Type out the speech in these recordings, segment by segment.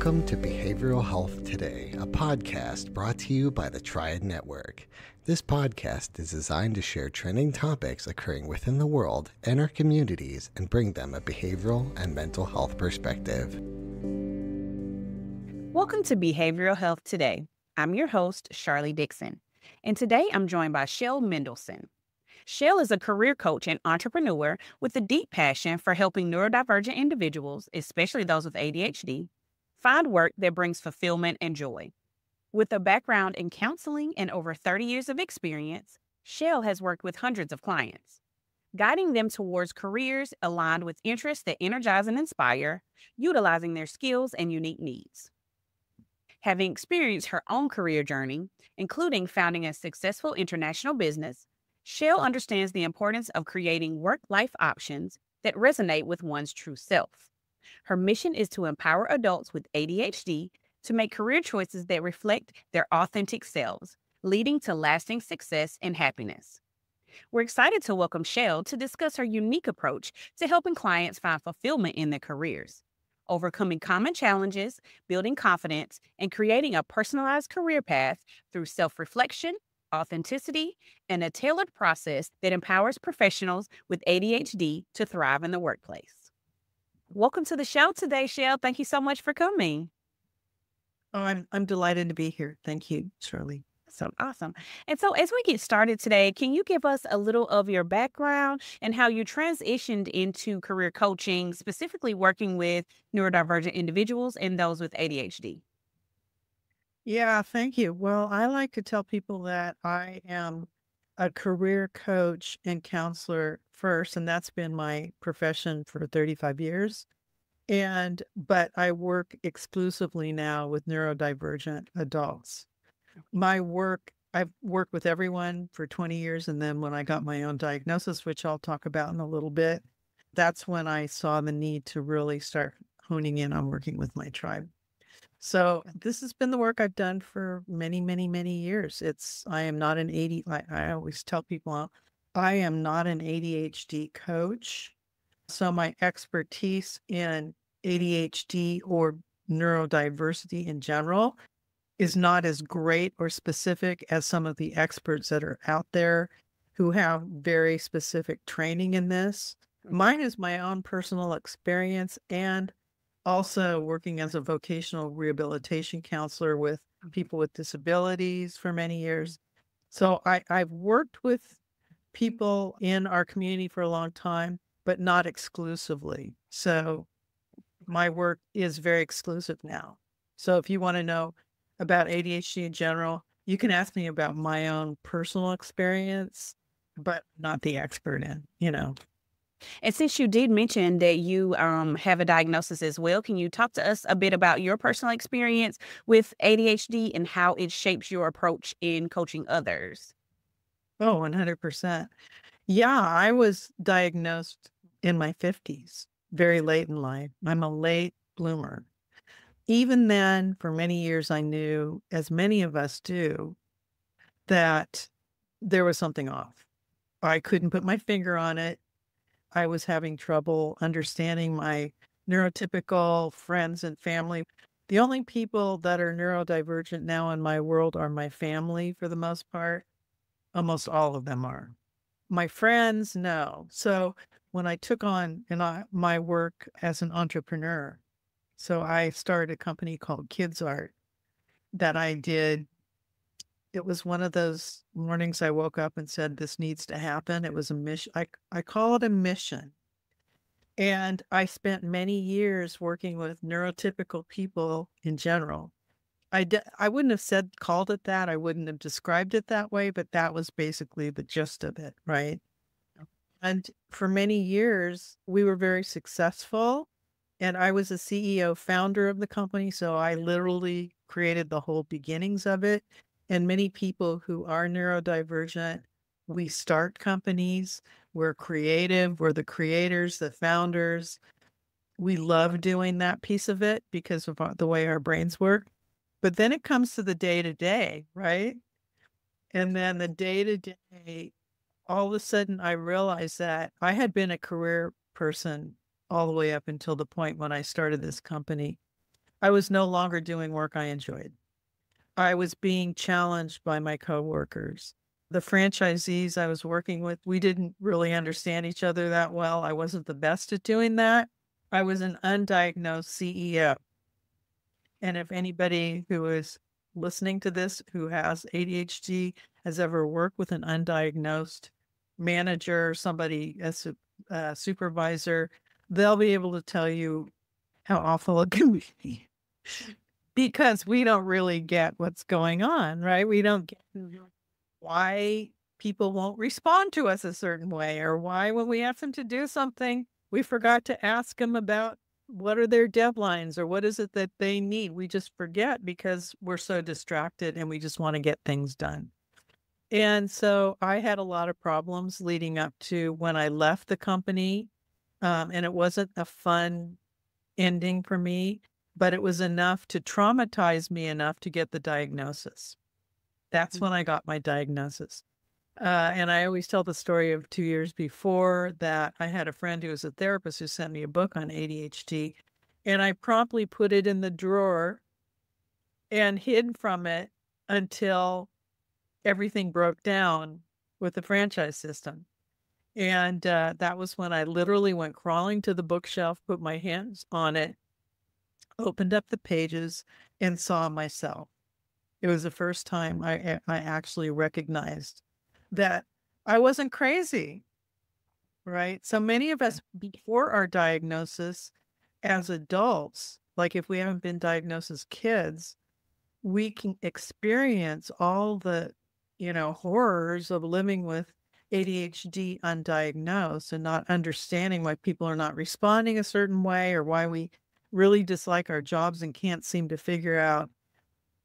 Welcome to Behavioral Health Today, a podcast brought to you by the Triad Network. This podcast is designed to share trending topics occurring within the world and our communities and bring them a behavioral and mental health perspective. Welcome to Behavioral Health Today. I'm your host, Sharlee Dixon, and today I'm joined by Shell Mendelson. Shell is a career coach and entrepreneur with a deep passion for helping neurodivergent individuals, especially those with ADHD, find work that brings fulfillment and joy. With a background in counseling and over 30 years of experience, Shell has worked with hundreds of clients, guiding them towards careers aligned with interests that energize and inspire, utilizing their skills and unique needs. Having experienced her own career journey, including founding a successful international business, Shell understands the importance of creating work-life options that resonate with one's true self. Her mission is to empower adults with ADHD to make career choices that reflect their authentic selves, leading to lasting success and happiness. We're excited to welcome Shell to discuss her unique approach to helping clients find fulfillment in their careers, overcoming common challenges, building confidence, and creating a personalized career path through self-reflection, authenticity, and a tailored process that empowers professionals with ADHD to thrive in the workplace. Welcome to the show today, Shell. Thank you so much for coming. Oh, I'm delighted to be here. Thank you, Shirley. Awesome. And so as we get started today, can you give us a little of your background and how you transitioned into career coaching, specifically working with neurodivergent individuals and those with ADHD? Yeah, thank you. Well, I like to tell people that I am a career coach and counselor first, and that's been my profession for 35 years. But I work exclusively now with neurodivergent adults. I've worked with everyone for 20 years. And then when I got my own diagnosis, which I'll talk about in a little bit, that's when I saw the need to really start honing in on working with my tribe. So this has been the work I've done for many, many, many years. I am not an I always tell people, I am not an ADHD coach. So my expertise in ADHD or neurodiversity in general is not as great or specific as some of the experts that are out there who have very specific training in this. Mine is my own personal experience and also working as a vocational rehabilitation counselor with people with disabilities for many years. So I've worked with people in our community for a long time, but not exclusively. So my work is very exclusive now. So if you want to know about ADHD in general, you can ask me about my own personal experience, but not the expert in. And since you did mention that you have a diagnosis as well, can you talk to us a bit about your personal experience with ADHD and how it shapes your approach in coaching others? Oh, 100%. Yeah, I was diagnosed in my 50s, very late in life. I'm a late bloomer. Even then, for many years, I knew, as many of us do, that there was something off. I couldn't put my finger on it. I was having trouble understanding my neurotypical friends and family. The only people that are neurodivergent now in my world are my family for the most part. Almost all of them are. My friends, no. So when I took on my work as an entrepreneur, so I started a company called Kids Art that I did. It was one of those mornings I woke up and said, this needs to happen. It was a mission. I call it a mission. And I spent many years working with neurotypical people in general. I wouldn't have called it that. I wouldn't have described it that way, but that was basically the gist of it, right? And for many years, we were very successful. And I was a CEO founder of the company. So I literally created the whole beginnings of it. And many people who are neurodivergent, we start companies, we're creative, we're the creators, the founders. We love doing that piece of it because of the way our brains work. But then it comes to the day-to-day, right? And then the day-to-day, all of a sudden I realized that I had been a career person all the way up until the point when I started this company. I was no longer doing work I enjoyed. I was being challenged by my coworkers. The franchisees I was working with, we didn't really understand each other that well. I wasn't the best at doing that. I was an undiagnosed CEO. And if anybody who is listening to this who has ADHD has ever worked with an undiagnosed manager, somebody as a supervisor, they'll be able to tell you how awful it can be. Because we don't really get what's going on, right? We don't get why people won't respond to us a certain way, or why when we ask them to do something, we forgot to ask them about what are their deadlines or what is it that they need. We just forget because we're so distracted and we just want to get things done. And so I had a lot of problems leading up to when I left the company. And it wasn't a fun ending for me, but it was enough to traumatize me enough to get the diagnosis. That's when I got my diagnosis. And I always tell the story of 2 years before that I had a friend who was a therapist who sent me a book on ADHD, and I promptly put it in the drawer and hid from it until everything broke down with the franchise system. And that was when I literally went crawling to the bookshelf, put my hands on it, opened up the pages, and saw myself. It was the first time I actually recognized that I wasn't crazy, right? So many of us before our diagnosis as adults, like if we haven't been diagnosed as kids, we can experience all the, horrors of living with ADHD undiagnosed and not understanding why people are not responding a certain way or why we really dislike our jobs and can't seem to figure out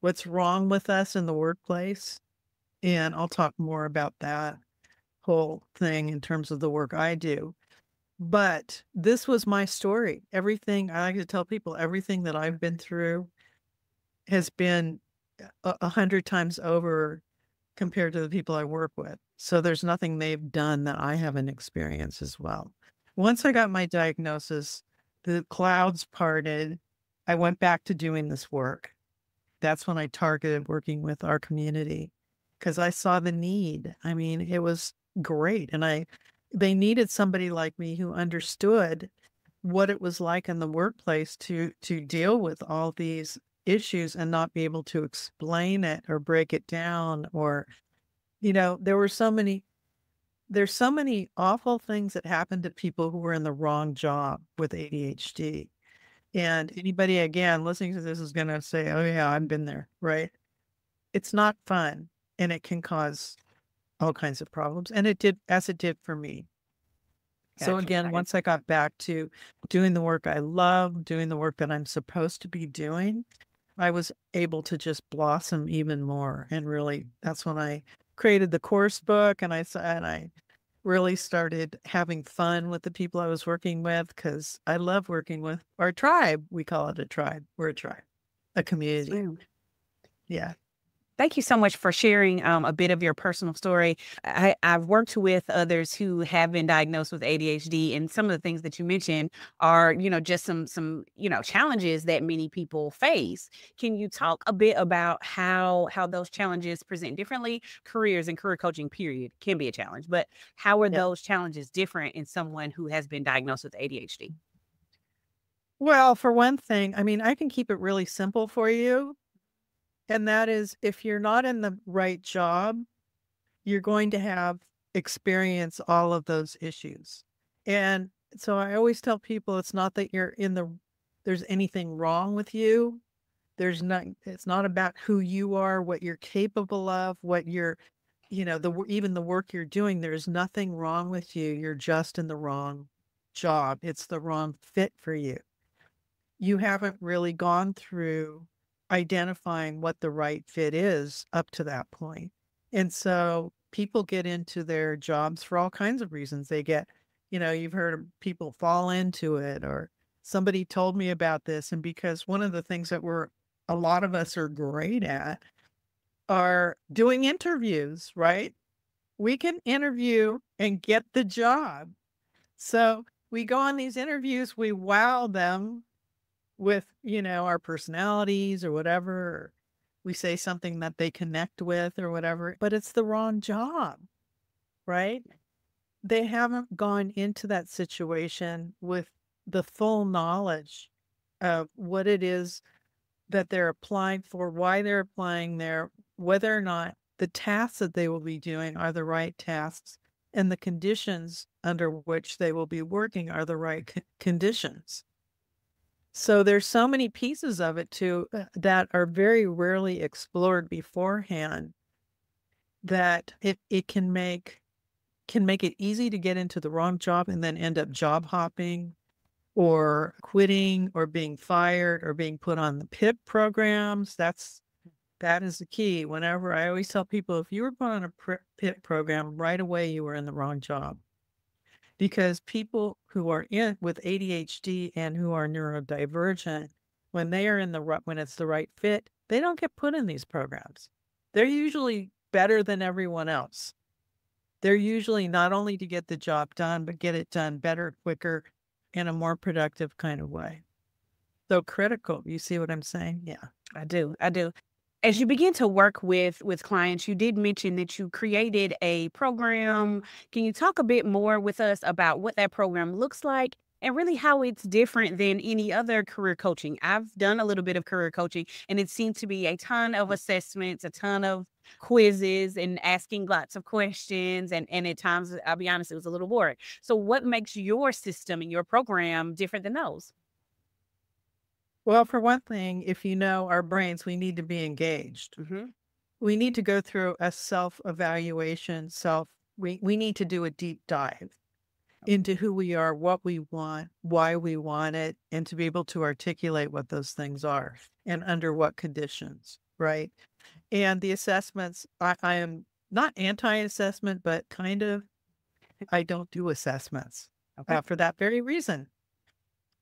what's wrong with us in the workplace. And I'll talk more about that whole thing in terms of the work I do. But this was my story. Everything I like to tell people, everything that I've been through has been 100 times over compared to the people I work with. So there's nothing they've done that I haven't experienced as well. Once I got my diagnosis, the clouds parted. I went back to doing this work. That's when I targeted working with our community because I saw the need. I mean, it was great. And they needed somebody like me who understood what it was like in the workplace to deal with all these issues and not be able to explain it or break it down or, there's so many awful things that happened to people who were in the wrong job with ADHD. And anybody, again, listening to this is going to say, oh yeah, I've been there, right? It's not fun and it can cause all kinds of problems. And it did for me. So again, once I got back to doing the work I love, doing the work that I'm supposed to be doing, I was able to just blossom even more. And really, that's when I created the course book and I really started having fun with the people I was working with because I love working with our tribe. We call it a tribe. We're a tribe, a community. Yeah. Thank you so much for sharing a bit of your personal story. I've worked with others who have been diagnosed with ADHD, and some of the things that you mentioned are, just some challenges that many people face. Can you talk a bit about how those challenges present differently? Careers and career coaching, period, can be a challenge, but how are those challenges different in someone who has been diagnosed with ADHD? Well, for one thing, I mean, I can keep it really simple for you. And that is, if you're not in the right job, you're going to experience all of those issues. And so I always tell people it's not that there's anything wrong with you. It's not about who you are, what you're capable of, what you're, even the work you're doing, there's nothing wrong with you. You're just in the wrong job. It's the wrong fit for you. You haven't really gone through identifying what the right fit is up to that point. And so people get into their jobs for all kinds of reasons. They get, you've heard of people fall into it or somebody told me about this. And because one of the things that a lot of us are great at are doing interviews, right? We can interview and get the job. So we go on these interviews, we wow them with, our personalities or whatever. Or we say something that they connect with or whatever, but it's the wrong job, right? They haven't gone into that situation with the full knowledge of what it is that they're applying for, why they're applying there, whether or not the tasks that they will be doing are the right tasks, and the conditions under which they will be working are the right conditions. So there's so many pieces of it too that are very rarely explored beforehand, that it can make it easy to get into the wrong job and then end up job hopping or quitting or being fired or being put on the PIP programs. That is the key. Whenever I always tell people, if you were put on a PIP program right away, you were in the wrong job. Because people who are in with ADHD and who are neurodivergent, when they are when it's the right fit, they don't get put in these programs. They're usually better than everyone else. They're usually not only to get the job done, but get it done better, quicker, in a more productive kind of way. So critical. You see what I'm saying? Yeah. I do. As you begin to work with clients, you did mention that you created a program. Can you talk a bit more with us about what that program looks like and really how it's different than any other career coaching? I've done a little bit of career coaching, and it seemed to be a ton of assessments, a ton of quizzes, and asking lots of questions. And at times, I'll be honest, it was a little boring. So what makes your system and your program different than those? Well, for one thing, if you know our brains, we need to be engaged. Mm-hmm. We need to go through a self-evaluation, we need to do a deep dive into who we are, what we want, why we want it, and to be able to articulate what those things are and under what conditions, right? And the assessments, I am not anti-assessment, but kind of, I don't do assessments for that very reason.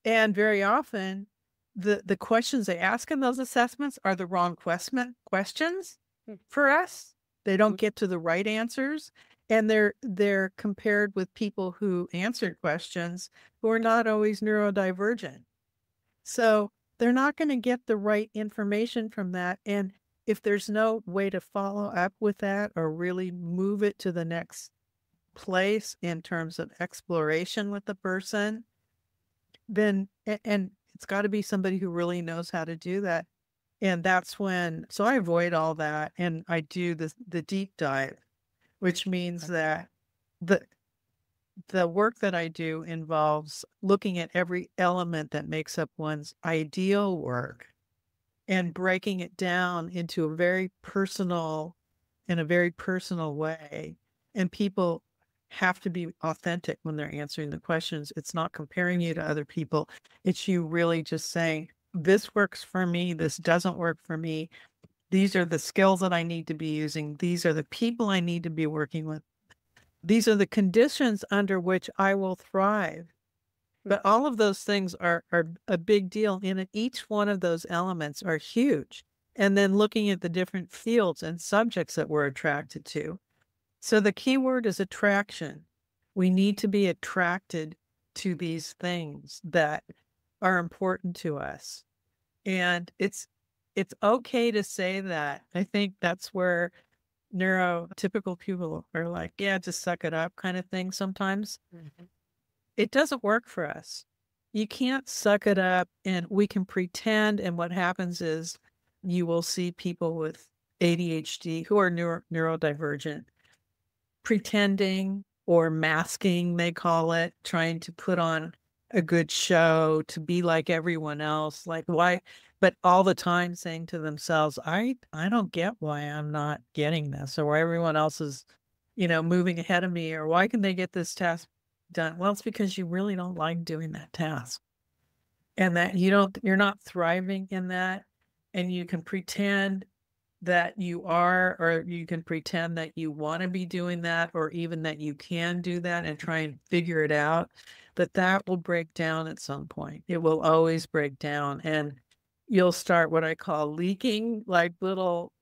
And very often, the questions they ask in those assessments are the wrong questions for us. They don't get to the right answers. And they're compared with people who answered questions who are not always neurodivergent. So they're not going to get the right information from that. And if there's no way to follow up with that or really move it to the next place in terms of exploration with the person, then, and it's got to be somebody who really knows how to do that. And that's when, so I avoid all that and I do the deep dive, which means that the work that I do involves looking at every element that makes up one's ideal work and breaking it down into in a very personal way. And people have to be authentic when they're answering the questions. It's not comparing you to other people. It's you really just saying, this works for me. This doesn't work for me. These are the skills that I need to be using. These are the people I need to be working with. These are the conditions under which I will thrive. But all of those things are a big deal. And each one of those elements are huge. And then looking at the different fields and subjects that we're attracted to. So the key word is attraction. We need to be attracted to these things that are important to us. And it's okay to say that. I think that's where neurotypical people are like, yeah, just suck it up kind of thing sometimes. Mm-hmm. It doesn't work for us. You can't suck it up and we can pretend. And what happens is you will see people with ADHD who are neurodivergent pretending or masking, they call it, trying to put on a good show, to be like everyone else. Like, why? But all the time saying to themselves, I don't get why I'm not getting this, or why everyone else is, moving ahead of me, or why can they get this task done? Well, it's because you really don't like doing that task. And that you're not thriving in that. And you can pretend that you are, or you can pretend that you want to be doing that, or even that you can do that and try and figure it out. But that will break down at some point. It will always break down. And you'll start what I call leaking, like little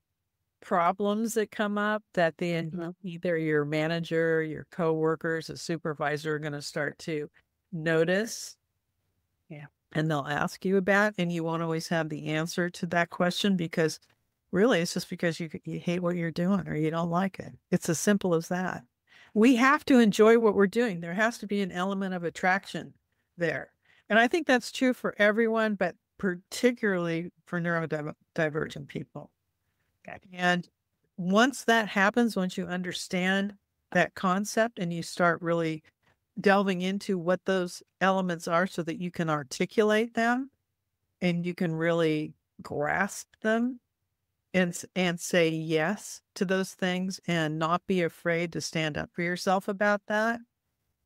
problems that come up that then either your manager, your coworkers, a supervisor are going to start to notice. Yeah. and they'll ask you about, and you won't always have the answer to that question because really it's just because you hate what you're doing or you don't like it. It's as simple as that. We have to enjoy what we're doing. There has to be an element of attraction there. And I think that's true for everyone, but particularly for neurodivergent people. Okay. And once that happens, once you understand that concept and you start really delving into what those elements are so that you can articulate them and you can really grasp them and say yes to those things and not be afraid to stand up for yourself about that,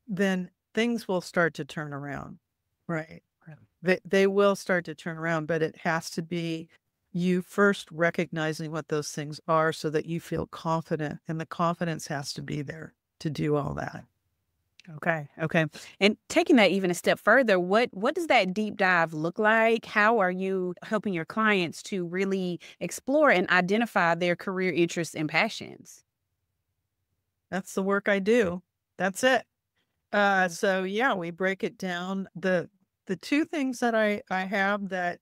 then things will start to turn around, right? They will start to turn around, but it has to be you first recognizing what those things are so that you feel confident, and the confidence has to be there to do all that. Okay. And taking that even a step further, what does that deep dive look like? How are you helping your clients to really explore and identify their career interests and passions? That's the work I do. That's it. So yeah, we break it down. The two things that I have that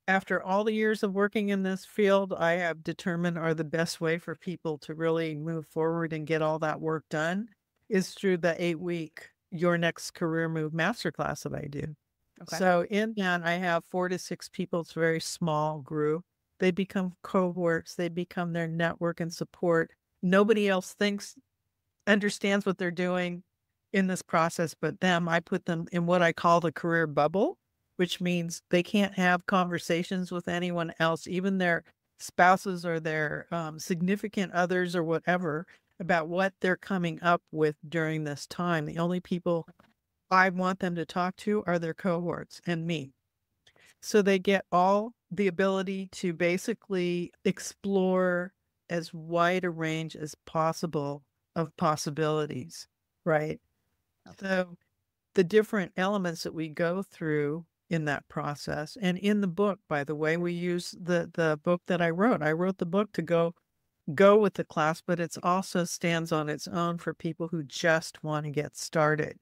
after all the years of working in this field, I have determined are the best way for people to really move forward and get all that work done is through the 8-week Your Next Career Move masterclass that I do. Okay. So in that, I have 4 to 6 people. It's a very small group. They become cohorts. They become their network and support. Nobody else understands what they're doing in this process but them. I put them in what I call the career bubble, which means they can't have conversations with anyone else, even their spouses or their significant others or whatever, about what they're coming up with during this time. The only people I want them to talk to are their cohorts and me. So they get all the ability to basically explore as wide a range as possible of possibilities, right? So the different elements that we go through in that process, and in the book, by the way, we use the book that I wrote. I wrote the book to go with the class, but it also stands on its own for people who just want to get started,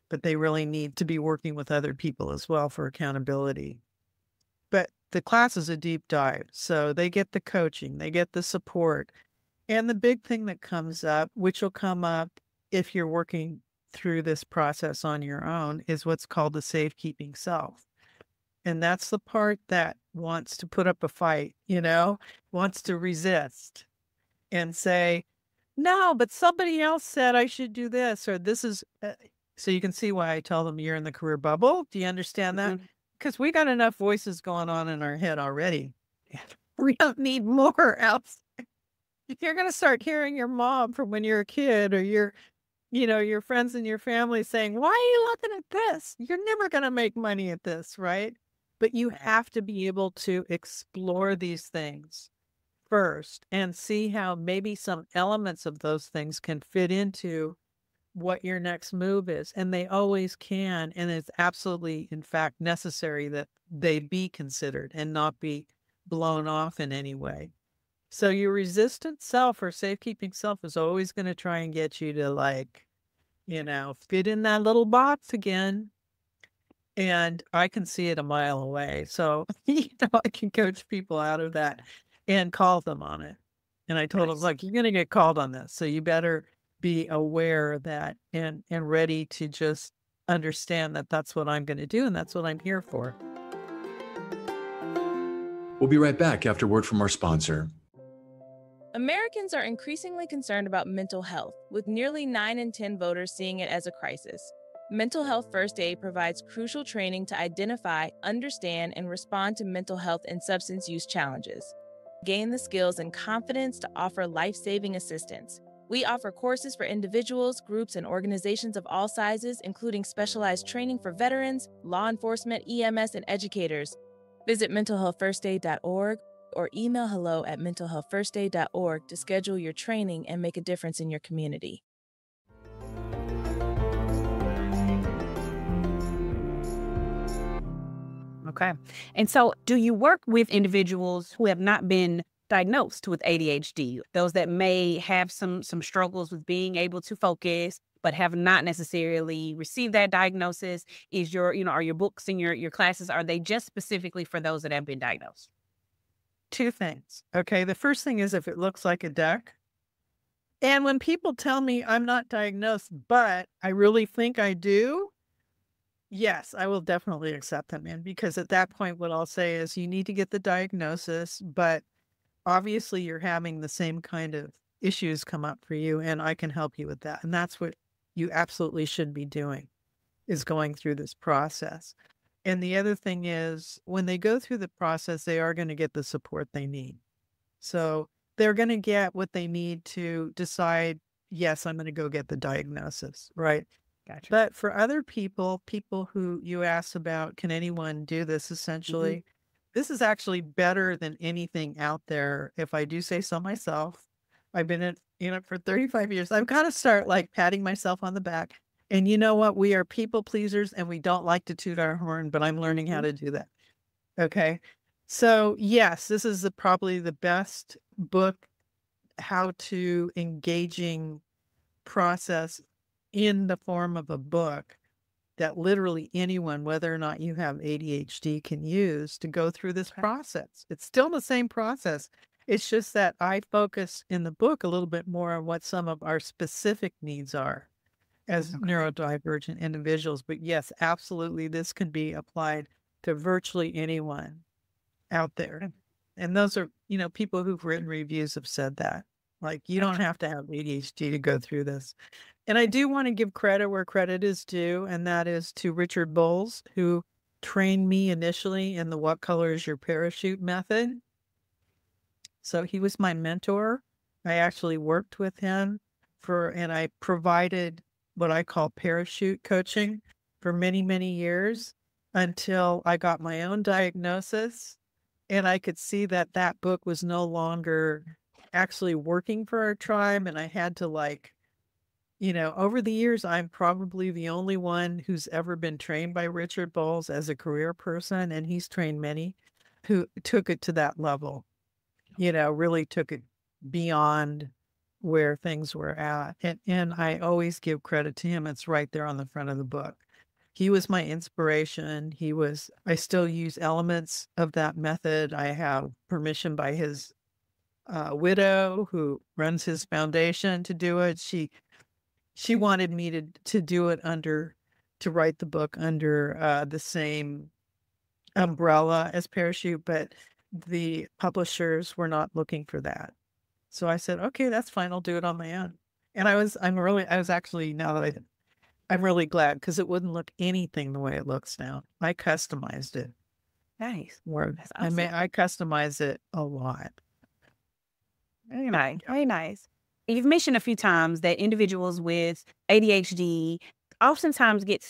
but they really need to be working with other people as well for accountability. But the class is a deep dive. So they get the coaching, they get the support. And the big thing that comes up, which will come up if you're working through this process on your own, is what's called the safekeeping self. And that's the part that wants to put up a fight, wants to resist and say, no, but somebody else said I should do this, or this is, so you can see why I tell them you're in the career bubble. Do you understand that? Because we got enough voices going on in our head already. We don't need more else. If you're going to start hearing your mom from when you're a kid or your friends and your family saying, why are you looking at this? You're never going to make money at this, right? But you have to be able to explore these things first and see how maybe some elements of those things can fit into what your next move is. And they always can. And it's absolutely, in fact, necessary that they be considered and not be blown off in any way. So your resistant self or safekeeping self is always going to try and get you to fit in that little box again. And I can see it a mile away. So, I can coach people out of that and call them on it. And I told them, look, you're going to get called on this. So you better be aware of that and ready to just understand that that's what I'm going to do. And that's what I'm here for. We'll be right back after word from our sponsor. Americans are increasingly concerned about mental health, with nearly 9 in 10 voters seeing it as a crisis. Mental Health First Aid provides crucial training to identify, understand, and respond to mental health and substance use challenges. Gain the skills and confidence to offer life-saving assistance. We offer courses for individuals, groups, and organizations of all sizes, including specialized training for veterans, law enforcement, EMS, and educators. Visit mentalhealthfirstaid.org or email hello@mentalhealthfirstaid.org to schedule your training and make a difference in your community. Okay. And so do you work with individuals who have not been diagnosed with ADHD, those that may have some struggles with being able to focus, but have not necessarily received that diagnosis? Is your, are your books and your classes, are they just specifically for those that have been diagnosed? Two things. Okay. The first thing is if it looks like a duck. And when people tell me I'm not diagnosed, but I really think I do, yes, I will definitely accept them in, because at that point, what I'll say is you need to get the diagnosis, but obviously you're having the same kind of issues come up for you, and I can help you with that. And that's what you absolutely should be doing, is going through this process. And the other thing is when they go through the process, they are going to get the support they need. So they're going to get what they need to decide, yes, I'm going to go get the diagnosis, right? Gotcha. But for other people who you asked about, can anyone do this essentially? This is actually better than anything out there. If I do say so myself, I've been in it for 35 years. I've got to start like patting myself on the back. And you know what? We are people pleasers and we don't like to toot our horn, but I'm learning how to do that. Okay. So yes, this is probably the best book, how to engaging process in the form of a book that literally anyone, whether or not you have ADHD, can use to go through this process. It's still the same process. It's just that I focus in the book a little bit more on what some of our specific needs are as neurodivergent individuals. But yes, absolutely, this can be applied to virtually anyone out there. And those are, people who've written reviews have said that. Like, you don't have to have ADHD to go through this. And I do want to give credit where credit is due, and that is to Richard Bowles, who trained me initially in the What Color is Your Parachute method. So he was my mentor. I actually worked with him and I provided what I call parachute coaching for many, many years until I got my own diagnosis. And I could see that that book was no longer actually working for our tribe. And I had to over the years, I'm probably the only one who's ever been trained by Richard Bowles as a career person. And he's trained many who took it to that level, really took it beyond where things were at. And I always give credit to him. It's right there on the front of the book. He was my inspiration. I still use elements of that method. I have permission by his widow who runs his foundation to do it. She wanted me to do it to write the book under the same umbrella as Parachute, but the publishers were not looking for that. So I said, okay, that's fine. I'll do it on my own. And I'm really glad, because it wouldn't look anything the way it looks now. I customized it. Nice. That's awesome. I customized it a lot. Very nice. Very nice. You've mentioned a few times that individuals with ADHD oftentimes get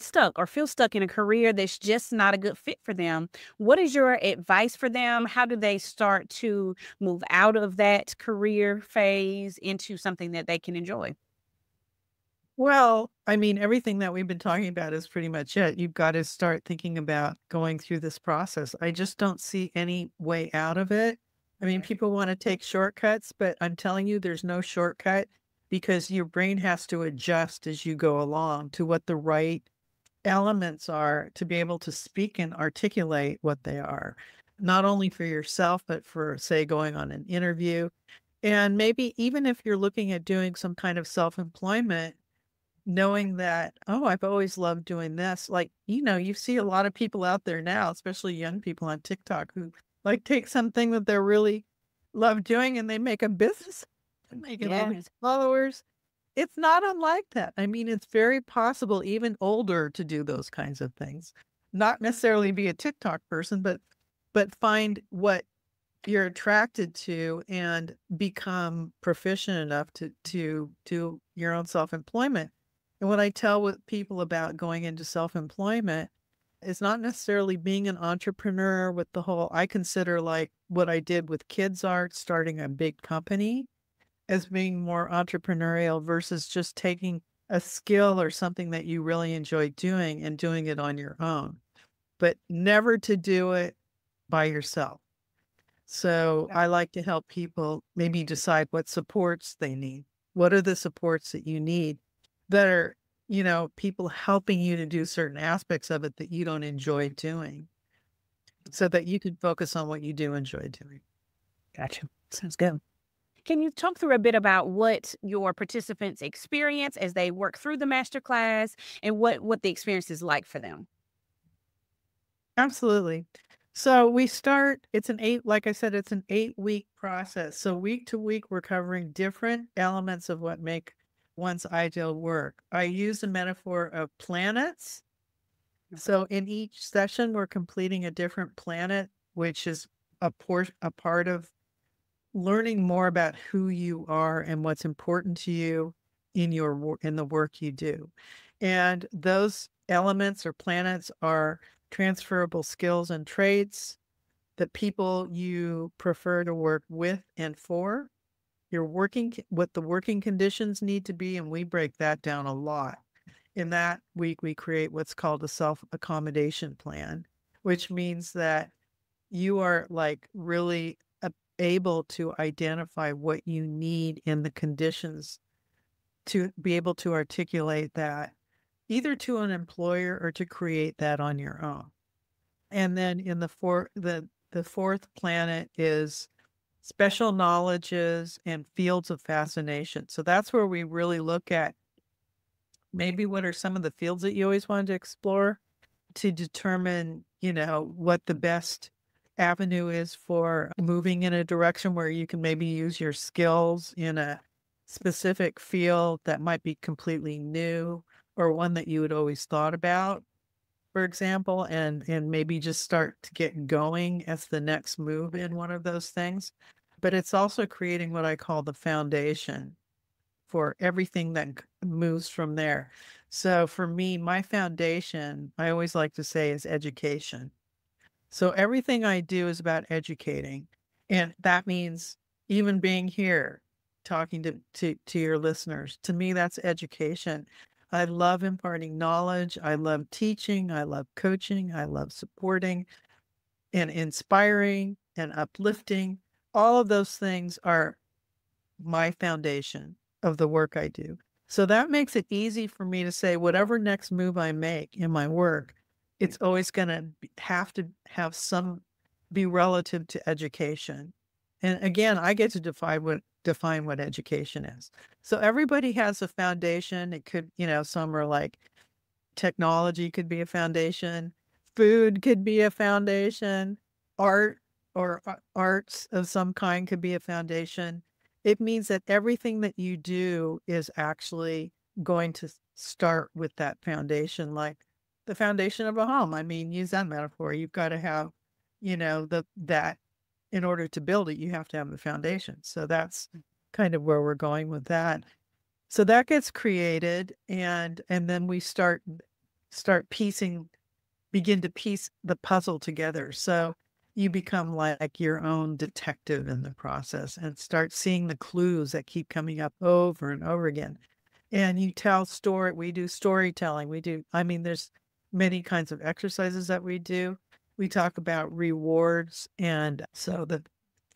stuck or feel stuck in a career that's just not a good fit for them. What is your advice for them? How do they start to move out of that career phase into something that they can enjoy? Well, everything that we've been talking about is pretty much it. You've got to start thinking about going through this process. I just don't see any way out of it. People want to take shortcuts, but I'm telling you, there's no shortcut, because your brain has to adjust as you go along to what the right elements are to be able to speak and articulate what they are, not only for yourself, but for, say, going on an interview. And maybe even if you're looking at doing some kind of self-employment, knowing that, I've always loved doing this. You see a lot of people out there now, especially young people on TikTok, who take something that they really love doing and they make a business and make it all these followers. It's not unlike that. It's very possible, even older, to do those kinds of things. Not necessarily be a TikTok person, but find what you're attracted to and become proficient enough to do your own self-employment. And what I tell people about going into self-employment is not necessarily being an entrepreneur with the whole, I consider what I did with Kids Art, starting a big company, as being more entrepreneurial versus just taking a skill or something that you really enjoy doing and doing it on your own, but never to do it by yourself. So I like to help people maybe decide what supports they need. What are the supports that you need that are, people helping you to do certain aspects of it that you don't enjoy doing so that you can focus on what you do enjoy doing. Gotcha. Sounds good. Can you talk through a bit about what your participants experience as they work through the masterclass and what the experience is like for them? Absolutely. So we start, like I said, it's an 8-week process. So week to week, we're covering different elements of what make one's ideal work. I use the metaphor of planets. So in each session, we're completing a different planet, which is a part of learning more about who you are and what's important to you in the work you do. And those elements or planets are transferable skills and traits, the people you prefer to work with and for, what the working conditions need to be, and we break that down a lot. In that week, we create what's called a self-accommodation plan, which means that you are like really able to identify what you need in the conditions to be able to articulate that either to an employer or to create that on your own. And then in the fourth planet is special knowledges and fields of fascination. So that's where we really look at maybe what are some of the fields that you always wanted to explore to determine, what the best avenue is for moving in a direction where you can maybe use your skills in a specific field that might be completely new or one that you had always thought about, for example, and maybe just start to get going as the next move in one of those things. But it's also creating what I call the foundation for everything that moves from there. So for me, my foundation, I always like to say, is education. So everything I do is about educating. And that means even being here, talking to your listeners. To me, that's education. I love imparting knowledge. I love teaching. I love coaching. I love supporting and inspiring and uplifting. All of those things are my foundation of the work I do. So that makes it easy for me to say whatever next move I make in my work, it's always going to have to have be relative to education. And again, I get to define what education is. So everybody has a foundation. It could, some are like technology could be a foundation, food could be a foundation, art or arts of some kind could be a foundation. It means that everything that you do is actually going to start with that foundation, like the foundation of a home. I mean, use that metaphor. You've got to have, that in order to build it, you have to have the foundation. So that's kind of where we're going with that. So that gets created, and then we begin to piece the puzzle together. So you become like your own detective in the process and start seeing the clues that keep coming up over and over again. And you tell story. We do storytelling. There's many kinds of exercises that we do. We talk about rewards. And so the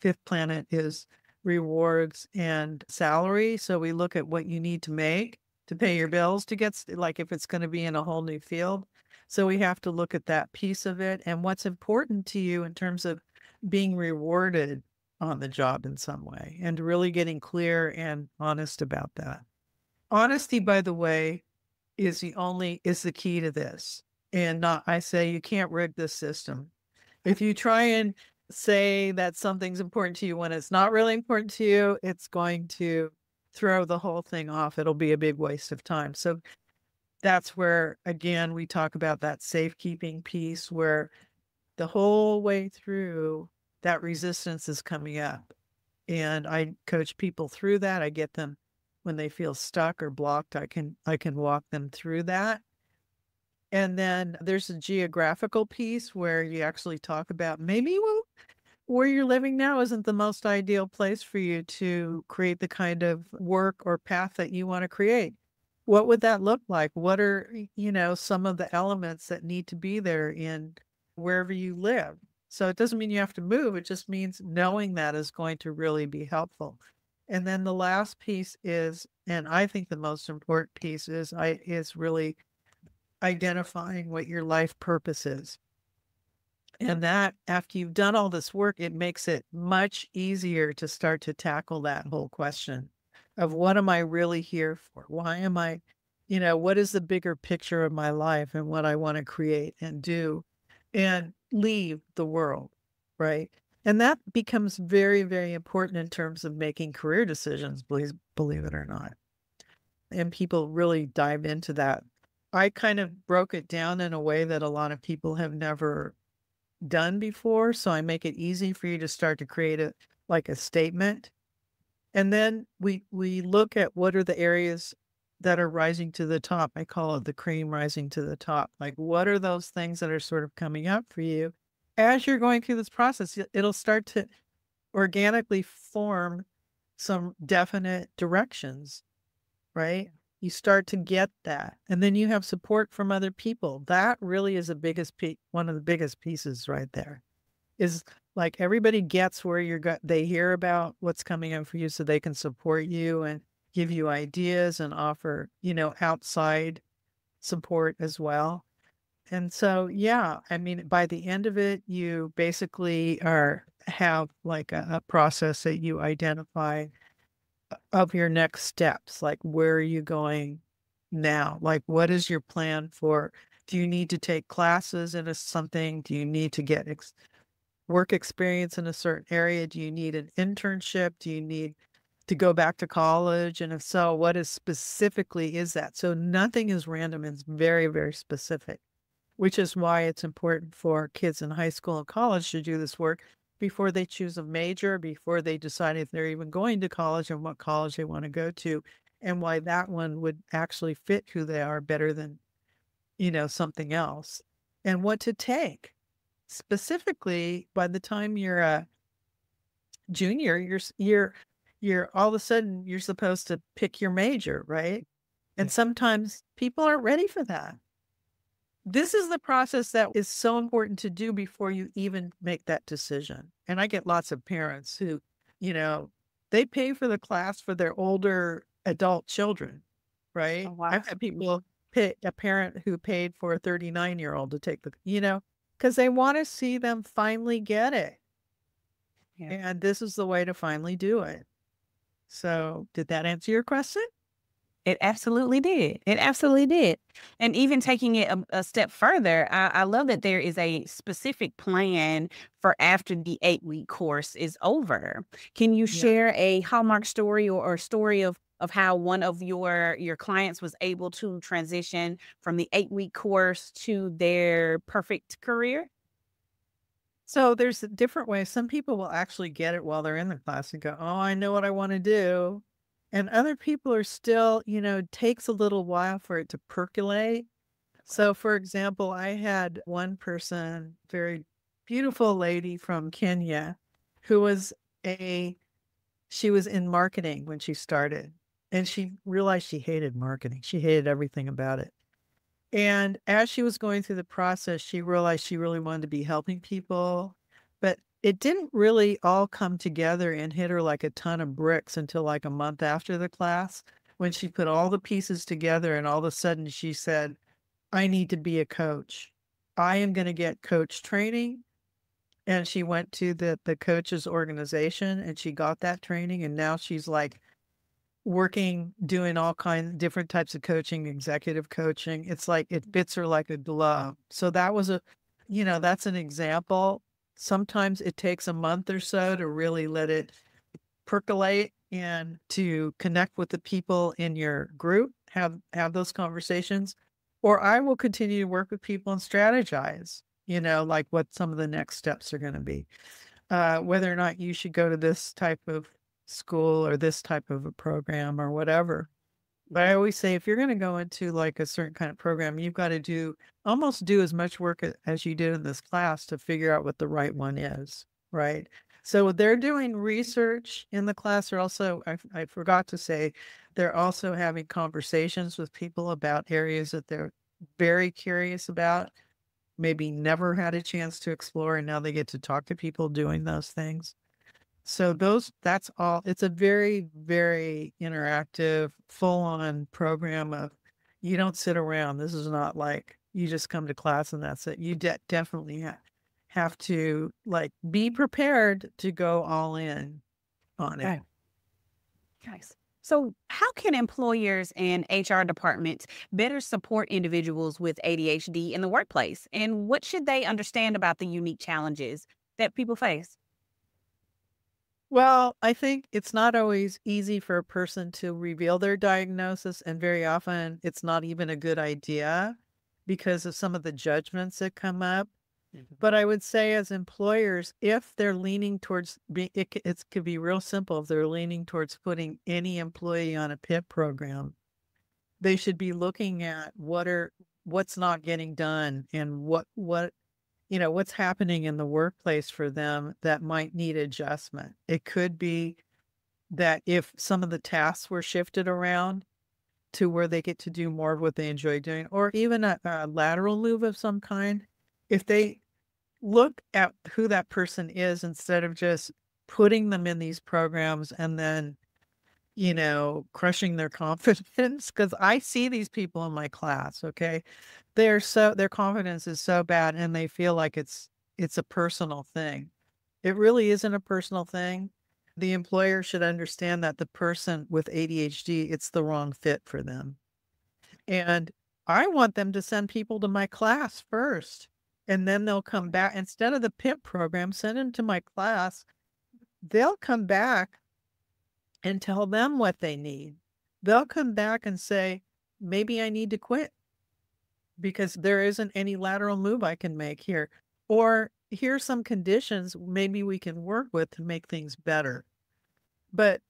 fifth planet is rewards and salary. So we look at what you need to make to pay your bills to get, like if it's going to be in a whole new field. So we have to look at that piece of it and what's important to you in terms of being rewarded on the job in some way and really getting clear and honest about that. Honesty, by the way, is the key to this. And I say you can't rig this system. If you try and say that something's important to you when it's not really important to you, it's going to throw the whole thing off. It'll be a big waste of time. So that's where, again, we talk about that safekeeping piece where the whole way through that resistance is coming up. And I coach people through that. I get them when they feel stuck or blocked, I can walk them through that. And then there's a geographical piece where you actually talk about maybe where you're living now isn't the most ideal place for you to create the kind of work or path that you want to create. What would that look like? What are, some of the elements that need to be there in wherever you live? So it doesn't mean you have to move. It just means knowing that is going to really be helpful. And then the last piece is, and I think the most important piece is really identifying what your life purpose is. And that after you've done all this work, it makes it much easier to start to tackle that whole question of what am I really here for? Why am I, what is the bigger picture of my life and what I want to create and do and leave the world, right? And that becomes very, very important in terms of making career decisions, believe it or not. And people really dive into that. I kind of broke it down in a way that a lot of people have never done before. So I make it easy for you to start to create a statement. And then we look at what are the areas that are rising to the top. I call it the cream rising to the top. Like, what are those things that are sort of coming up for you as you're going through this process? It'll start to organically form some definite directions, right? You start to get that. And then you have support from other people. That really is one of the biggest pieces right there. Is like everybody gets where they hear about what's coming up for you so they can support you and give you ideas and offer, outside support as well. And so, yeah, I mean, by the end of it, you basically have like a process that you identify of your next steps. Like, where are you going now? Like, what is your plan for, do you need to take classes into something? Do you need to get work experience in a certain area? Do you need an internship? Do you need to go back to college? And if so, what specifically is that? So nothing is random. It's very, very specific, which is why it's important for kids in high school and college to do this work before they choose a major, before they decide if they're even going to college and what college they want to go to, and why that one would actually fit who they are better than, something else, and what to take. Specifically, by the time you're a junior, you're all of a sudden you're supposed to pick your major, right? And sometimes people aren't ready for that. This is the process that is so important to do before you even make that decision. And I get lots of parents who, they pay for the class for their older adult children, right? Oh, wow. I've had people pay a parent who paid for a 39-year-old to take because they want to see them finally get it. Yeah. And this is the way to finally do it. So did that answer your question? It absolutely did. It absolutely did. And even taking it a step further, I love that there is a specific plan for after the 8-week course is over. Can you share a Hallmark story or story of how one of your clients was able to transition from the 8-week course to their perfect career? So there's different ways. Some people will actually get it while they're in the class and go, oh, I know what I want to do. And other people are still, it takes a little while for it to percolate. So for example, I had one person, very beautiful lady from Kenya, who was she was in marketing when she started, and she realized she hated marketing. She hated everything about it. And as she was going through the process, she realized she really wanted to be helping people, but it didn't really all come together and hit her like a ton of bricks until like a month after the class, when she put all the pieces together and all of a sudden she said, I need to be a coach. I am going to get coach training. And she went to the coaches organization and she got that training. And now she's like working, doing all kinds of different types of coaching, executive coaching. It's like it fits her like a glove. So that was that's an example. Sometimes it takes a month or so to really let it percolate and to connect with the people in your group, have those conversations. Or I will continue to work with people and strategize, like what some of the next steps are going to be. Whether or not you should go to this type of school or this type of a program or whatever. But I always say, if you're going to go into like a certain kind of program, you've got to almost do as much work as you did in this class to figure out what the right one is, right? So they're doing research in the class. They're also, I forgot to say, they're also having conversations with people about areas that they're very curious about. maybe never had a chance to explore, and now they get to talk to people doing those things. So that's all. It's a very, very interactive, full-on program of, you don't sit around. This is not like you just come to class and that's it. You definitely have to like be prepared to go all in on it. Okay. Nice. So, how can employers and HR departments better support individuals with ADHD in the workplace? And what should they understand about the unique challenges that people face? Well, I think it's not always easy for a person to reveal their diagnosis, and very often it's not even a good idea because of some of the judgments that come up. But I would say, as employers, if they're leaning towards it could be real simple. If they're leaning towards putting any employee on a PIP program, they should be looking at what's not getting done, and what's happening in the workplace for them that might need adjustment. It could be that if some of the tasks were shifted around to where they get to do more of what they enjoy doing, or even a lateral move of some kind, if they look at who that person is instead of just putting them in these programs and then, crushing their confidence. Because I see these people in my class, okay? Their confidence is so bad, and they feel like it's a personal thing. It really isn't a personal thing. The employer should understand that the person with ADHD, it's the wrong fit for them. And I want them to send people to my class first, and then they'll come back. Instead of the PIP program, send them to my class. They'll come back and tell them what they need. They'll come back and say, maybe I need to quit because there isn't any lateral move I can make here. Or here's some conditions maybe we can work with to make things better. But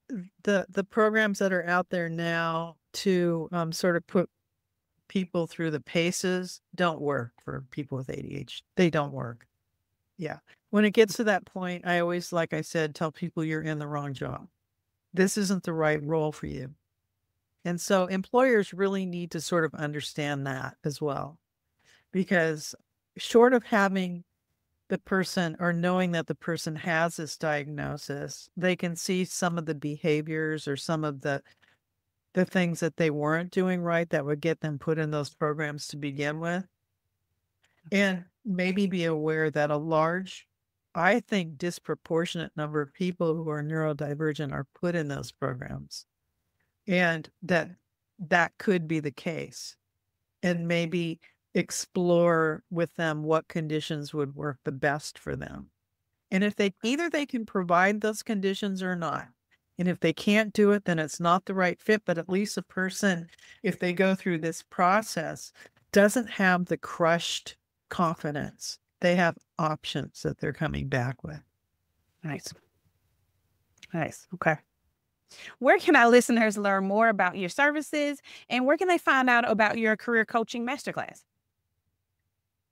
the programs that are out there now to sort of put people through the paces don't work for people with ADHD. They don't work. Yeah. When it gets to that point, I always, like I said, tell people you're in the wrong job. This isn't the right role for you. And so employers really need to sort of understand that as well, because short of having the person or knowing that the person has this diagnosis, they can see some of the behaviors or some of the things that they weren't doing right that would get them put in those programs to begin with. And maybe be aware that a large, I think, disproportionate number of people who are neurodivergent are put in those programs. And that could be the case. And maybe explore with them what conditions would work the best for them. And if either they can provide those conditions or not. And if they can't do it, then it's not the right fit. But at least a person, if they go through this process, doesn't have the crushed confidence. They have options that they're coming back with. Nice. Okay. Where can our listeners learn more about your services, and where can they find out about your career coaching masterclass?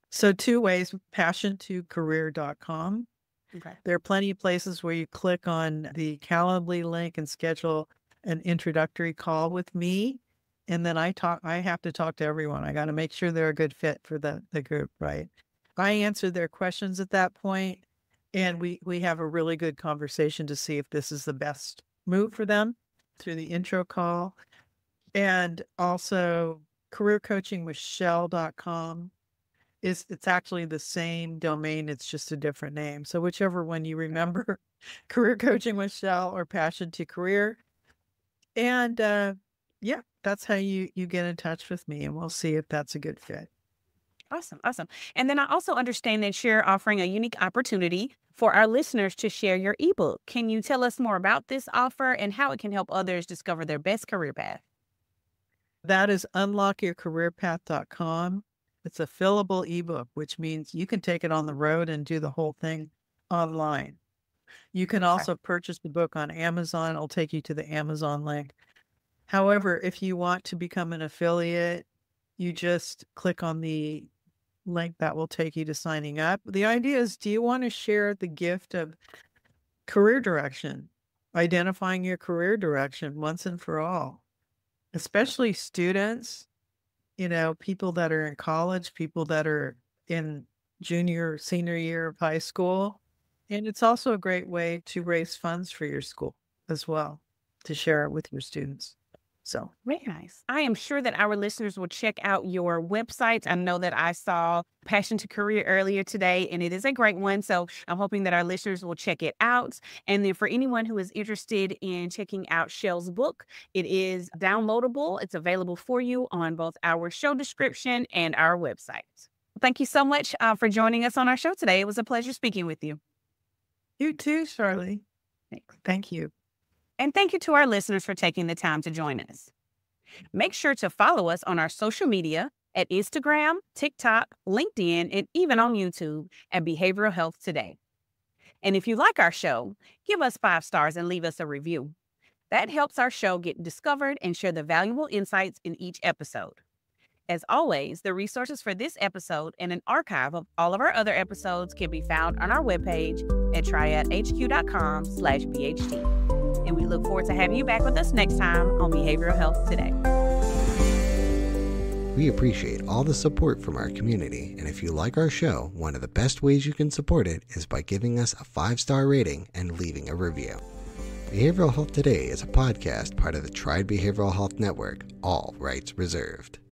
So 2 ways: passion2career.com. Okay. There are plenty of places where you click on the Calendly link and schedule an introductory call with me. And then I have to talk to everyone. I got to make sure they're a good fit for the group, right? I answer their questions at that point, and we have a really good conversation to see if this is the best move for them through the intro call. And also careercoachingwithshell.com. It's actually the same domain. It's just a different name. So whichever one you remember, Career Coaching with Shell or Passion to Career. And yeah, that's how you get in touch with me, and we'll see if that's a good fit. Awesome. And then I also understand that you're offering a unique opportunity for our listeners to share your ebook. Can you tell us more about this offer and how it can help others discover their best career path? That is unlockyourcareerpath.com. It's a fillable ebook, which means you can take it on the road and do the whole thing online. You can also purchase the book on Amazon. I'll take you to the Amazon link. However, if you want to become an affiliate, you just click on the link that will take you to signing up. The idea is, do you want to share the gift of career direction, identifying your career direction once and for all, especially students, people that are in college, people that are in junior, senior year of high school. And it's also a great way to raise funds for your school as well, to share it with your students. So very nice. I am sure that our listeners will check out your website. I know that I saw Passion to Career earlier today, and it is a great one. So I'm hoping that our listeners will check it out. And then for anyone who is interested in checking out Shell's book, it is downloadable. It's available for you on both our show description and our website. Thank you so much for joining us on our show today. It was a pleasure speaking with you. You too, Sharlee. Thanks. Thank you. And thank you to our listeners for taking the time to join us. Make sure to follow us on our social media at Instagram, TikTok, LinkedIn, and even on YouTube at Behavioral Health Today. And if you like our show, give us 5 stars and leave us a review. That helps our show get discovered and share the valuable insights in each episode. As always, the resources for this episode and an archive of all of our other episodes can be found on our webpage at triadhq.com/BHT. And we look forward to having you back with us next time on Behavioral Health Today. We appreciate all the support from our community, and if you like our show, one of the best ways you can support it is by giving us a 5-star rating and leaving a review. Behavioral Health Today is a podcast part of the Triad Behavioral Health Network, all rights reserved.